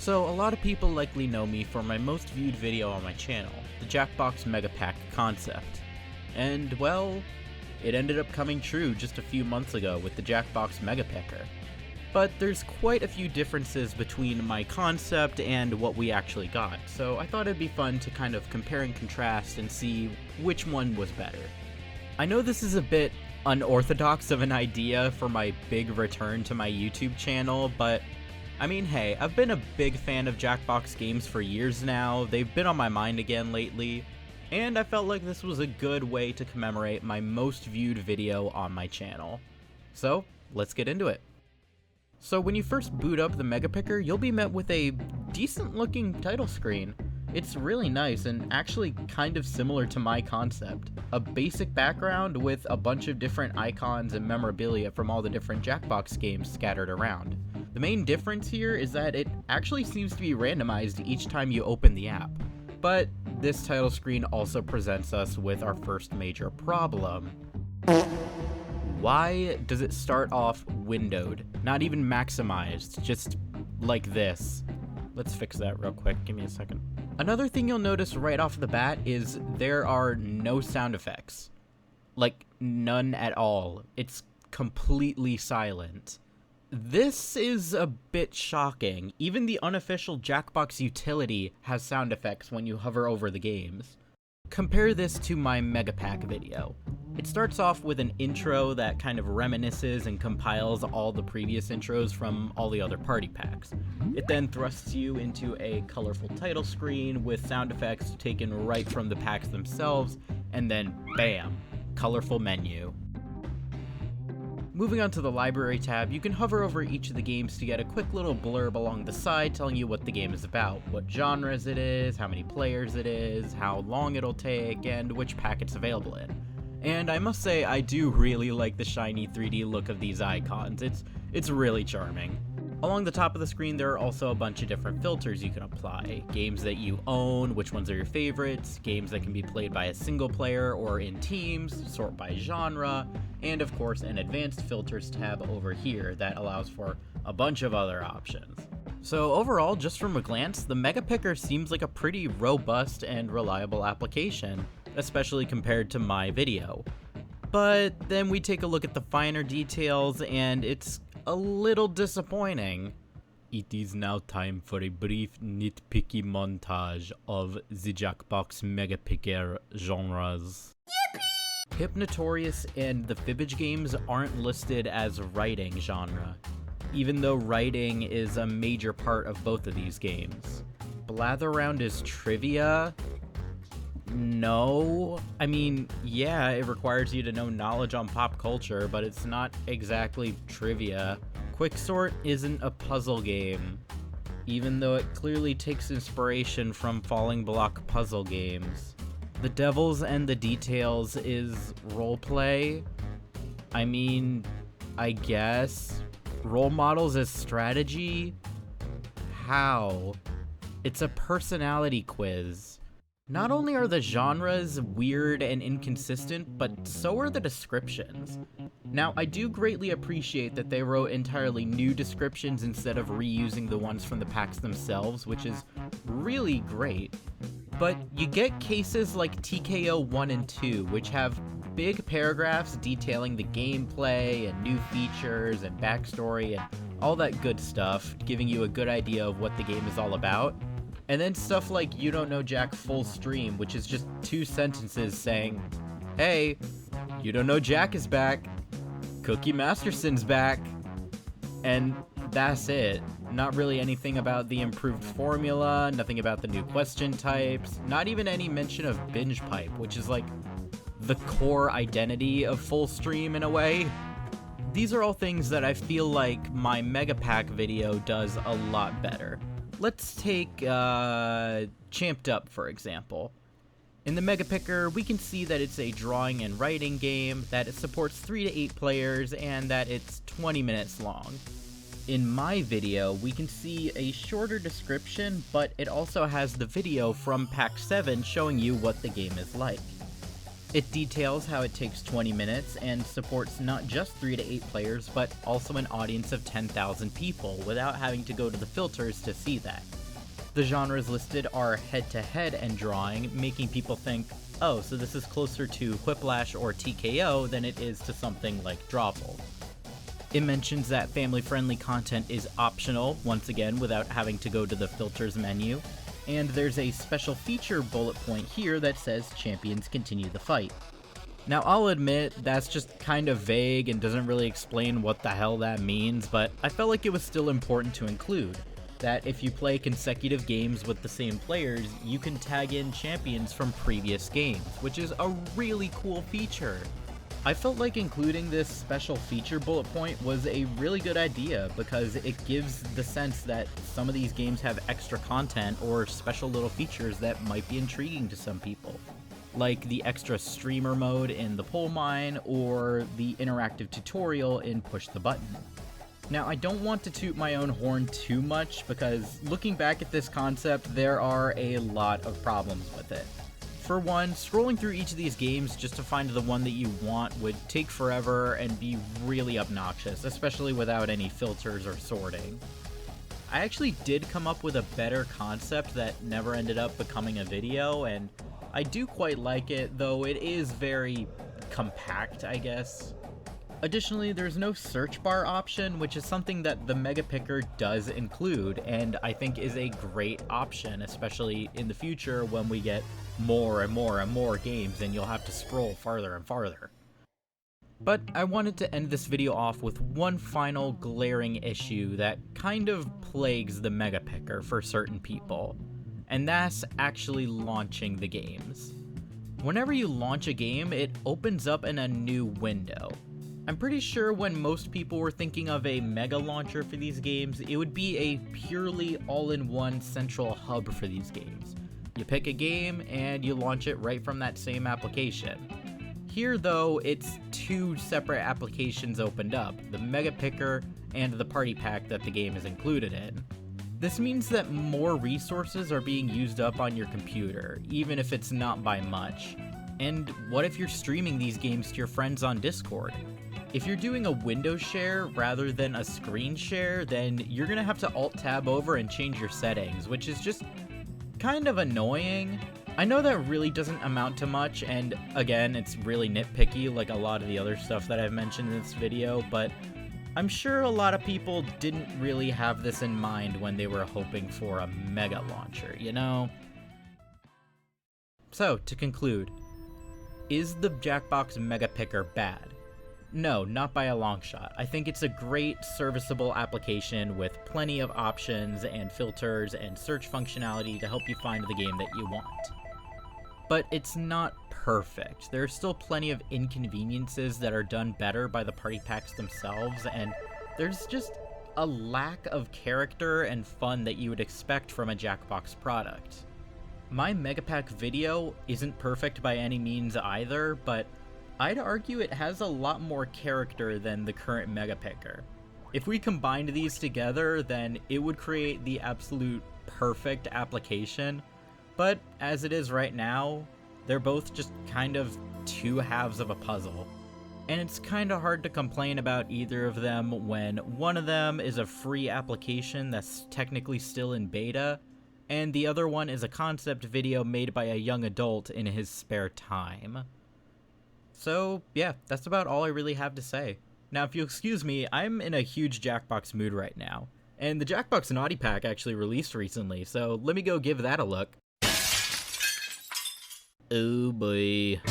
So, a lot of people likely know me for my most viewed video on my channel, the Jackbox Megapicker concept. And, well, it ended up coming true just a few months ago with the Jackbox Megapicker. But there's quite a few differences between my concept and what we actually got, so I thought it'd be fun to kind of compare and contrast and see which one was better. I know this is a bit unorthodox of an idea for my big return to my YouTube channel, but I mean, hey, I've been a big fan of Jackbox games for years now, they've been on my mind again lately, and I felt like this was a good way to commemorate my most viewed video on my channel. So, let's get into it. So when you first boot up the Megapicker, you'll be met with a decent looking title screen. It's really nice and actually kind of similar to my concept. A basic background with a bunch of different icons and memorabilia from all the different Jackbox games scattered around. The main difference here is that it actually seems to be randomized each time you open the app. But this title screen also presents us with our first major problem. Why does it start off windowed? Not even maximized, just like this. Let's fix that real quick, give me a second. Another thing you'll notice right off the bat is there are no sound effects. Like, none at all. It's completely silent. This is a bit shocking. Even the unofficial Jackbox utility has sound effects when you hover over the games. Compare this to my Megapack video. It starts off with an intro that kind of reminisces and compiles all the previous intros from all the other party packs. It then thrusts you into a colorful title screen with sound effects taken right from the packs themselves, and then bam, colorful menu. Moving on to the library tab, you can hover over each of the games to get a quick little blurb along the side telling you what the game is about, what genres it is, how many players it is, how long it'll take, and which pack it's available in. And I must say, I do really like the shiny 3D look of these icons. It's really charming. Along the top of the screen, there are also a bunch of different filters you can apply. Games that you own, which ones are your favorites, games that can be played by a single player or in teams, sort by genre, and of course an advanced filters tab over here that allows for a bunch of other options. So overall, just from a glance, the Megapicker seems like a pretty robust and reliable application, especially compared to my video. But then we take a look at the finer details and it's a little disappointing. It is now time for a brief nitpicky montage of the Jackbox Megapicker genres. Yippee! Hypnotorious and the Fibbage games aren't listed as writing genre, even though writing is a major part of both of these games. Blather Around is trivia? No. I mean, yeah, it requires you to know knowledge on pop culture, but it's not exactly trivia. Quicksort isn't a puzzle game, even though it clearly takes inspiration from falling block puzzle games. The Devils and the Details is roleplay? I mean, I guess. Role Models is strategy? How? It's a personality quiz. Not only are the genres weird and inconsistent, but so are the descriptions. Now, I do greatly appreciate that they wrote entirely new descriptions instead of reusing the ones from the packs themselves, which is really great. But you get cases like TKO 1 and 2, which have big paragraphs detailing the gameplay and new features and backstory and all that good stuff, giving you a good idea of what the game is all about. And then stuff like You Don't Know Jack Full Stream, which is just 2 sentences saying, hey, You Don't Know Jack is back, Cookie Masterson's back, and that's it. Not really anything about the improved formula, nothing about the new question types, not even any mention of binge pipe, which is like the core identity of Full Stream in a way. These are all things that I feel like my Megapack video does a lot better. Let's take Champed Up, for example. In the Megapicker, we can see that it's a drawing and writing game, that it supports 3 to 8 players, and that it's 20 minutes long. In my video, we can see a shorter description, but it also has the video from Pack 7 showing you what the game is like. It details how it takes 20 minutes and supports not just 3 to 8 players, but also an audience of 10,000 people without having to go to the filters to see that. The genres listed are head-to-head and drawing, making people think, oh, so this is closer to Quiplash or TKO than it is to something like Drawful. It mentions that family-friendly content is optional, once again without having to go to the filters menu, and there's a special feature bullet point here that says champions continue the fight. Now I'll admit that's just kind of vague and doesn't really explain what the hell that means, but I felt like it was still important to include, that if you play consecutive games with the same players, you can tag in champions from previous games, which is a really cool feature. I felt like including this special feature bullet point was a really good idea because it gives the sense that some of these games have extra content or special little features that might be intriguing to some people, like the extra streamer mode in the Pole Mine or the interactive tutorial in Push the Button. Now, I don't want to toot my own horn too much because looking back at this concept, there are a lot of problems with it. For one, scrolling through each of these games just to find the one that you want would take forever and be really obnoxious, especially without any filters or sorting. I actually did come up with a better concept that never ended up becoming a video, and I do quite like it, though it is very compact, I guess. Additionally, there's no search bar option, which is something that the Megapicker does include, and I think is a great option, especially in the future when we get more and more and more games and you'll have to scroll farther and farther. But I wanted to end this video off with one final glaring issue that kind of plagues the Megapicker for certain people, and that's actually launching the games. Whenever you launch a game, it opens up in a new window. I'm pretty sure when most people were thinking of a mega launcher for these games, it would be a purely all-in-one central hub for these games. You pick a game and you launch it right from that same application. Here though, it's two separate applications opened up, the Megapicker and the party pack that the game is included in. This means that more resources are being used up on your computer, even if it's not by much. And what if you're streaming these games to your friends on Discord? If you're doing a window share rather than a screen share, then you're gonna have to alt-tab over and change your settings, which is just kind of annoying. I know that really doesn't amount to much, and again, it's really nitpicky like a lot of the other stuff that I've mentioned in this video, but I'm sure a lot of people didn't really have this in mind when they were hoping for a mega launcher, you know? So, to conclude, is the Jackbox Megapicker bad? No, not by a long shot. I think it's a great, serviceable application with plenty of options and filters and search functionality to help you find the game that you want. But it's not perfect. There are still plenty of inconveniences that are done better by the party packs themselves, and there's just a lack of character and fun that you would expect from a Jackbox product. My Megapack video isn't perfect by any means either, but I'd argue it has a lot more character than the current Megapicker. If we combined these together, then it would create the absolute perfect application, but as it is right now, they're both just kind of two halves of a puzzle. And it's kind of hard to complain about either of them when one of them is a free application that's technically still in beta, and the other one is a concept video made by a young adult in his spare time. So, yeah, that's about all I really have to say. Now, if you'll excuse me, I'm in a huge Jackbox mood right now. And the Jackbox Naughty Pack actually released recently, so let me go give that a look. Oh boy.